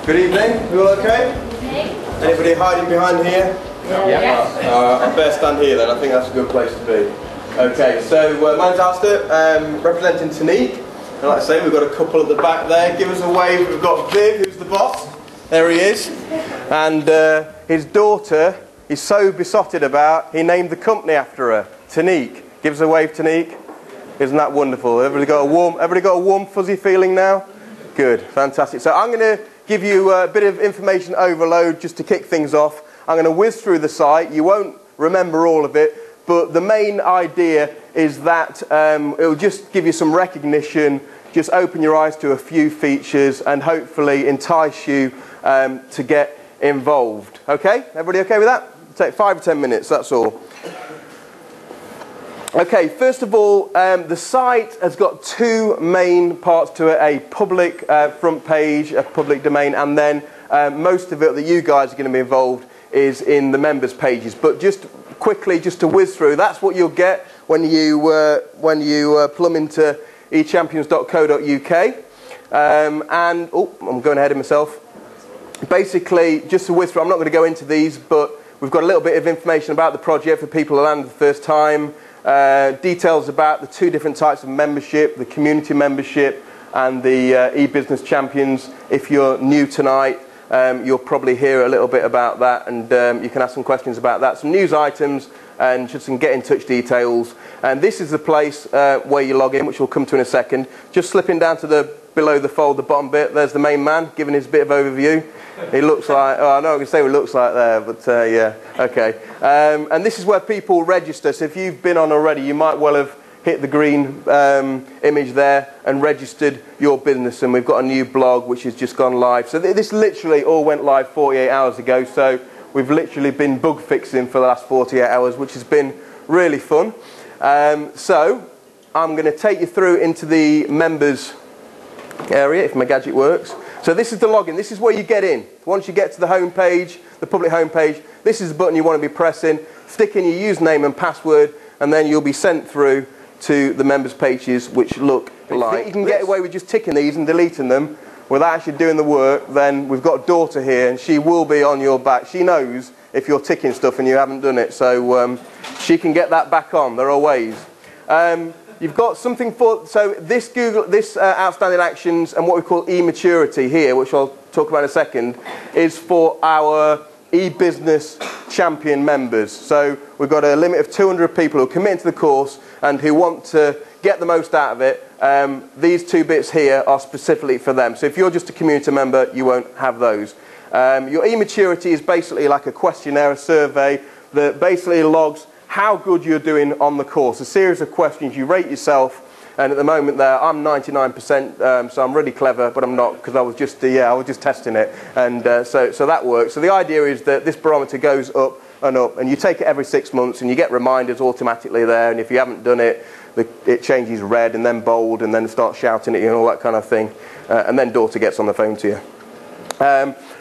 Good evening, you all okay? Anybody hiding behind here? Yeah. I better stand here then, I think that's a good place to be. Okay, so my name's Alistair, representing Tineke. And like I say, we've got a couple at the back there. Give us a wave. We've got Viv, who's the boss. There he is. And his daughter, he's so besotted about, he named the company after her, Tineke. Give us a wave, Tineke. Isn't that wonderful? Everybody got a warm, fuzzy feeling now? Good, fantastic. So I'm going to give you a bit of information overload just to kick things off. I'm going to whiz through the site. You won't remember all of it, but the main idea is that it will just give you some recognition, just open your eyes to a few features and hopefully entice you to get involved. Okay? Everybody okay with that? It'll take 5 or 10 minutes, that's all. Okay, first of all, the site has got two main parts to it, a public front page, a public domain, and then most of it that you guys are going to be involved is in the members pages. But just quickly, just to whiz through, that's what you'll get when you plumb into eChampions.co.uk. And, oh, I'm going ahead of myself. Basically, just to whiz through, I'm not going to go into these, but we've got a little bit of information about the project for people who land for the first time. Details about the two different types of membership, the community membership and the e-business champions. If you're new tonight, you'll probably hear a little bit about that, and you can ask some questions about that. Some news items and just some get in touch details. And this is the place where you log in, which we'll come to in a second. Just slipping down to the below the fold, the bottom bit, there's the main man giving his bit of overview. He looks like, oh, I know I can say what he looks like there, but yeah, okay. And this is where people register, so if you've been on already, you might well have hit the green image there and registered your business, and we've got a new blog which has just gone live. So this literally all went live 48 hours ago, so we've literally been bug fixing for the last 48 hours, which has been really fun. So I'm going to take you through into the members area, if my gadget works. So this is the login, this is where you get in. Once you get to the home page, the public home page, this is the button you want to be pressing. Stick in your username and password, and then you'll be sent through to the members pages, which look like. If you can get away with just ticking these and deleting them without actually doing the work, then we've got daughter here, and she will be on your back. She knows if you're ticking stuff and you haven't done it, so she can get that back on. There are ways. You've got something for, so this outstanding actions and what we call e-maturity here, which I'll talk about in a second, is for our e-business champion members. So we've got a limit of 200 people who commit to the course and who want to get the most out of it. These two bits here are specifically for them. So if you're just a community member, you won't have those. Your e-maturity is basically like a questionnaire, a survey that basically logs how good you're doing on the course. A series of questions, you rate yourself, and at the moment there, I'm 99%, so I'm really clever, but I'm not, because I was just testing it, and so that works. So the idea is that this barometer goes up, and you take it every 6 months, and you get reminders automatically there, and if you haven't done it, it changes red, and then bold, and then starts shouting at you, and all that kind of thing, and then daughter gets on the phone to you.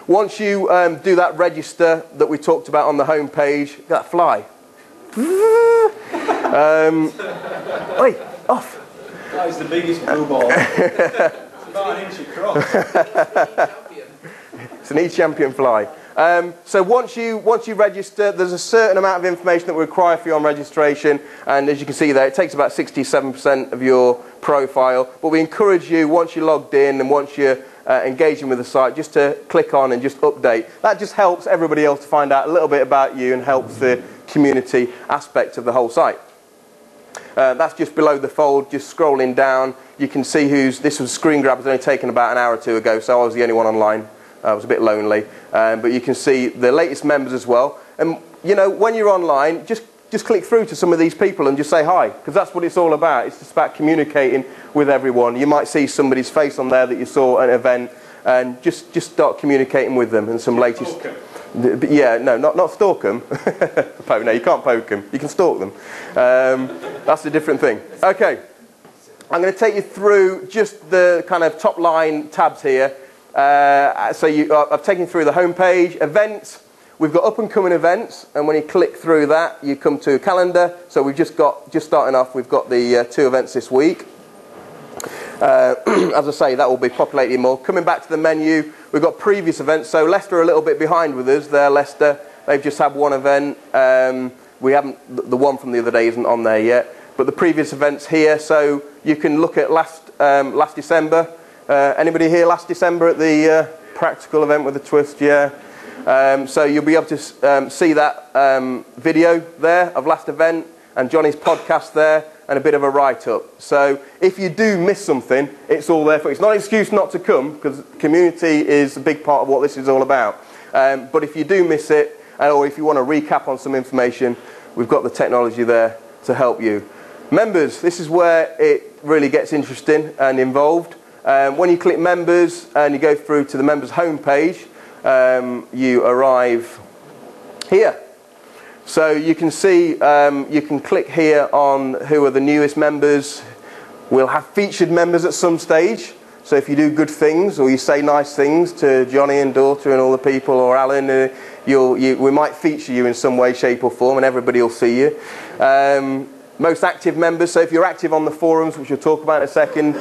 Once you do that register that we talked about on the home page, that fly. Oi, off. That is the biggest blue ball. It's about an inch across. It's an eChampion fly. So once you register, there's a certain amount of information that we require for you on registration, and as you can see there, it takes about 67% of your profile. But we encourage you, once you're logged in and once you're engaging with the site, just to click on and just update. That just helps everybody else to find out a little bit about you and helps the community aspect of the whole site. That's just below the fold, just scrolling down. You can see this was a screen grab, it was only taken about an hour or two ago, so I was the only one online. I was a bit lonely. But you can see the latest members as well. And you know, when you're online, just click through to some of these people and just say hi, because that's what it's all about. It's just about communicating with everyone. You might see somebody's face on there that you saw at an event, and just start communicating with them and some latest. Yeah, no, not stalk them. No, you can't poke them. You can stalk them. That's a different thing. Okay, I'm going to take you through just the kind of top line tabs here. So I've taken you through the home page, events. We've got up and coming events, and when you click through that, you come to a calendar. So we've just starting off, we've got the 2 events this week. As I say, that will be populated more. Coming back to the menu, we've got previous events. So Leicester are a little bit behind with us. They're Leicester. They've just had one event. We haven't. The one from the other day isn't on there yet. But the previous events here, so you can look at last December. Anybody here last December at the practical event with the twist? Yeah. So you'll be able to see that video there of last event and Johnny's podcast there and a bit of a write-up. So if you do miss something, it's all there for you. It's not an excuse not to come, because community is a big part of what this is all about. But if you do miss it, or if you want to recap on some information, we've got the technology there to help you. Members, this is where it really gets interesting and involved. When you click members and you go through to the members homepage, you arrive here. So you can see, you can click here on who are the newest members. We'll have featured members at some stage. So if you do good things or you say nice things to Johnny and daughter and all the people, or Alan, we might feature you in some way, shape or form, and everybody will see you. Most active members, so if you're active on the forums, which we'll talk about in a second,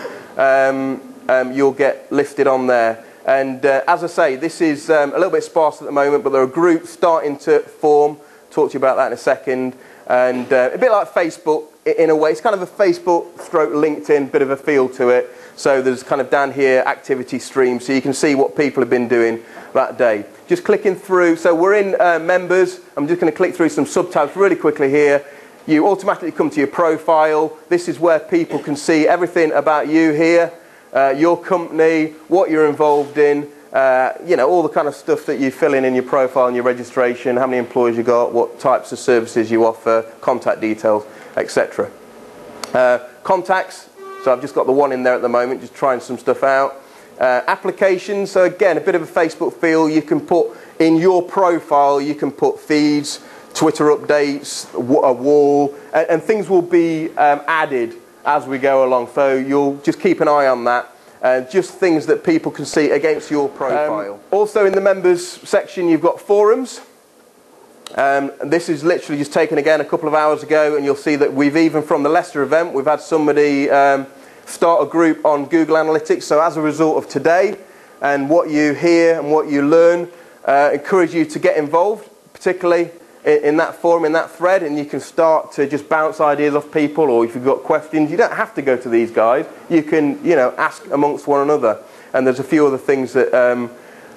you'll get listed on there. And as I say, this is a little bit sparse at the moment, but there are groups starting to form. Talk to you about that in a second. And a bit like Facebook in a way. It's kind of a Facebook stroke LinkedIn, bit of a feel to it. So there's kind of down here activity streams, so you can see what people have been doing that day. Just clicking through. So we're in members. I'm just going to click through some subtabs really quickly here. You automatically come to your profile. This is where people can see everything about you here. Your company, what you're involved in, you know, all the kind of stuff that you fill in your profile and your registration, how many employees you got, what types of services you offer, contact details, etc. Contacts, so I've just got the one in there at the moment, just trying some stuff out. Applications, so again, a bit of a Facebook feel. You can put in your profile, you can put feeds, Twitter updates, a wall, and things will be added as we go along. So you'll just keep an eye on that. Just things that people can see against your profile. Also in the members section you've got forums. This is literally just taken again a couple of hours ago, and you'll see that we've even from the Leicester event, we've had somebody start a group on Google Analytics. So as a result of today and what you hear and what you learn, encourage you to get involved, particularly in that forum, in that thread, and you can start to just bounce ideas off people, or if you've got questions, you don't have to go to these guys. You can, you know, ask amongst one another. And there's a few other things that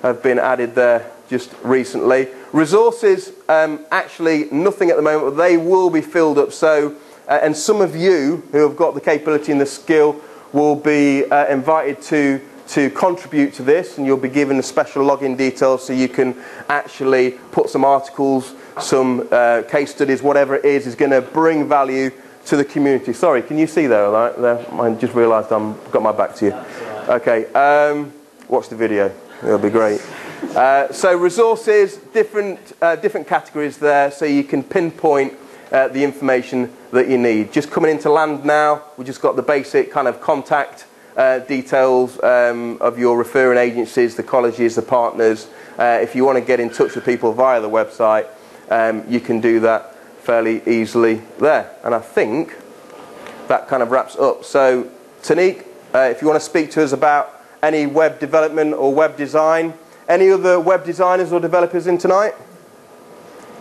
have been added there just recently. Resources, actually nothing at the moment, but they will be filled up. So, and some of you who have got the capability and the skill will be invited to contribute to this, and you'll be given a special login details so you can actually put some articles, some case studies, whatever it is going to bring value to the community. Sorry, can you see there? Right there? I just realised I've got my back to you. Okay, watch the video. It'll be great. So resources, different categories there, so you can pinpoint the information that you need. Just coming into land now, we just got the basic kind of contact details of your referring agencies, the colleges, the partners. If you want to get in touch with people via the website, you can do that fairly easily there. And I think that kind of wraps up. So Tineke, if you want to speak to us about any web development or web design, any other web designers or developers in tonight?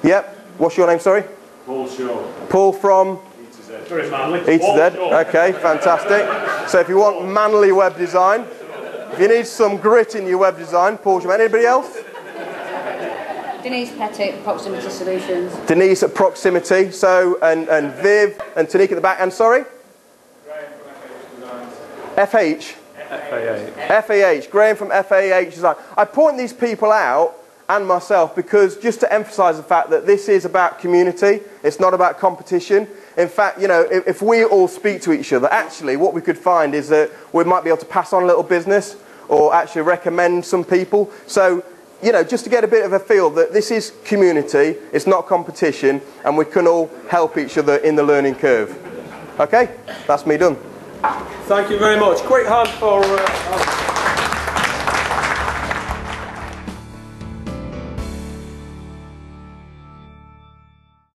Yep. What's your name, sorry? Paul Shaw. Paul from? E to Z. Okay, fantastic. So if you want manly web design, if you need some grit in your web design, Paul Shaw. Anybody else? Denise Pettit, Proximity Solutions. Denise at Proximity. So, and Viv and Tineke at the back. And sorry? Graham from FH Designs. FH? FAH. Graham from FAH Design. I point these people out, and myself, because just to emphasise the fact that this is about community. It's not about competition. In fact, you know, if we all speak to each other, actually what we could find is that we might be able to pass on a little business or actually recommend some people. So, you know, just to get a bit of a feel that this is community, it's not competition, and we can all help each other in the learning curve. Okay? That's me done. Thank you very much. Quick hand for...